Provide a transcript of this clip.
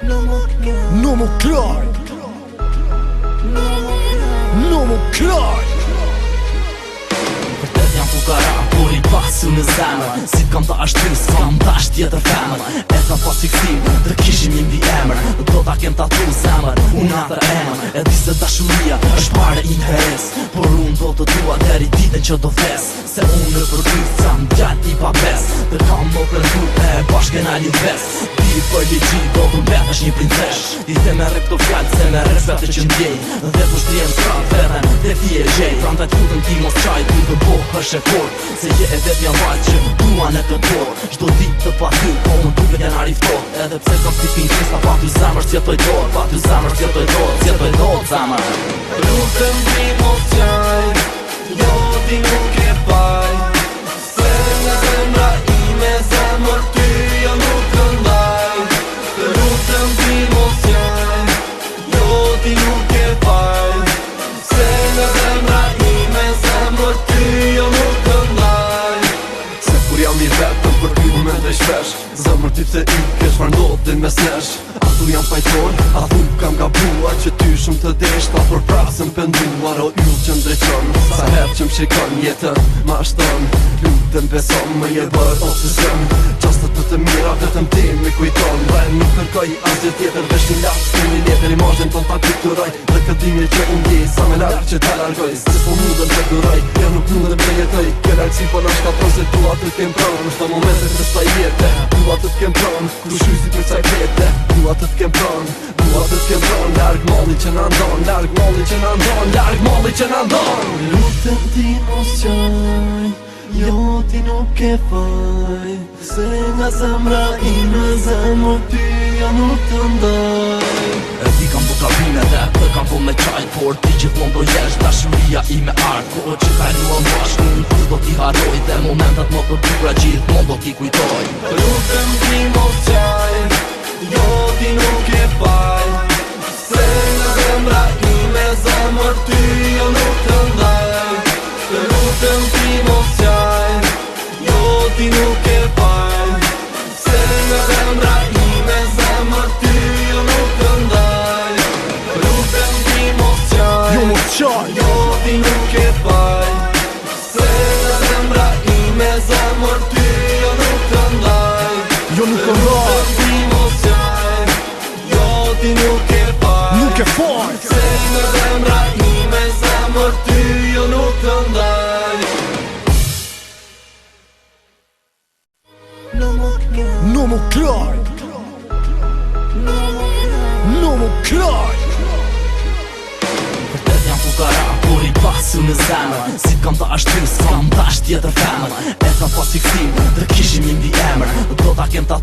No more cry. No more cry. Vërtet jam fukara, por I pasu në zemër. Si t'kam ta ashtry, s'kam tash tjetër femër. E ta pas fiksim, të kishim një mbi emër. Do ta kem tatu zemër, unë atë emër. E di se dashuria është pare interes, por unë do të dua deri ditën që do thes. Se unë në përdyt sam gjat I pa bes. Të kam më prendu e bashke na një ves. Ti për ligji do të mbetesh një princesh. I the me rep të fjallë se me respete që ndjej. Dhe të shtrijem strat veten, dhe ti e gjej. Prandaj t'kutën ti mos qaj, ty të bohësh e fort. Se je e vet janë vajt që duan e të dorë. Shdo dit të pa ty, po më duke janë ariftot. Edhe pse kam si pinkrista, pa ty zemër s'jetoj dorë. Pa ty zemër s'jetoj dorë, s'jetoj dorë zemër. Lutem ti mos qaj, jo ti nuk e paj. Se nga zemra ime zemër ty jo nuk këndaj. Lutem ti mos qaj, jo ti nuk e paj. Se nga zemra ime zemër ty jo nuk këndaj. Se kur jam I vetëm për ty më mendoj shpesh. Zemër ty të kesh marndodin mes nesh. Atu jam pajtor, atu kam gabuar. Që ty shumë të deshta për prasën penduar. O yll që ndreqon, sa her që m'shikon jetën ma ashton. Lutem beson, më je bërë obsesion. Qastet të mira vetëm ti me kujton. Dhe nuk kërkoj asgjë tjetër veç një lartë. S'ke një letër imazhin ton ta pikturoj. Dhe këtë dimje që unë ndjej sa me lartë që ta largoj. Se po mundën të duroj, ja nuk mundën me jetoj. Kjo lartësi po na shkatron se dua të t'kem pron. Në shto momente të sta jete, dua të t'kem pron. Kur shuj si për saj klete, dua të t'kem pron. Dua të t'kem pron, larg malli që na ndon. Larg malli që na ndon, larg malli që na ndon. Lutem ti mos qaj, jo ti nuk e faj. Se nga zemra ime zemër ty jo nuk të ndaj. E di kam do t'avine dhe të kam po me qaj. Por ti gjithmon do jesh dashuria ime art. Ko që kaluam bashkë unë kur do t'i haroj. Dhe momentat më të bukra gjithmon do t'i kujtoj. Lutem ti mos qaj, jo ti nuk e faj. Se nga zemra ime zemër ty jo nuk të ndaj. Lutem ti mos qaj, jo ti nuk e faj. Se nga zemra ime zemër ty jo nuk të ndaj. Lutem ti mos qaj, Jo mos qaj, jo ti nuk e faj. Se nga zemra ime zemër ty jo nuk të ndaj. jo nuk të ndaj. Lutem ti mos qaj, jo ti nuk e faj. Nuk e faj. Se nga zemra ime zemër ty jo nuk të ndaj. No more cry. No more cry. Vërtet jam fukara, por I pasu në zemër. Si t'kam ta ashtry, s'kam tash tjetër femër. E ta pas fiksim, të kishim një mbi emër. Do ta kem tatu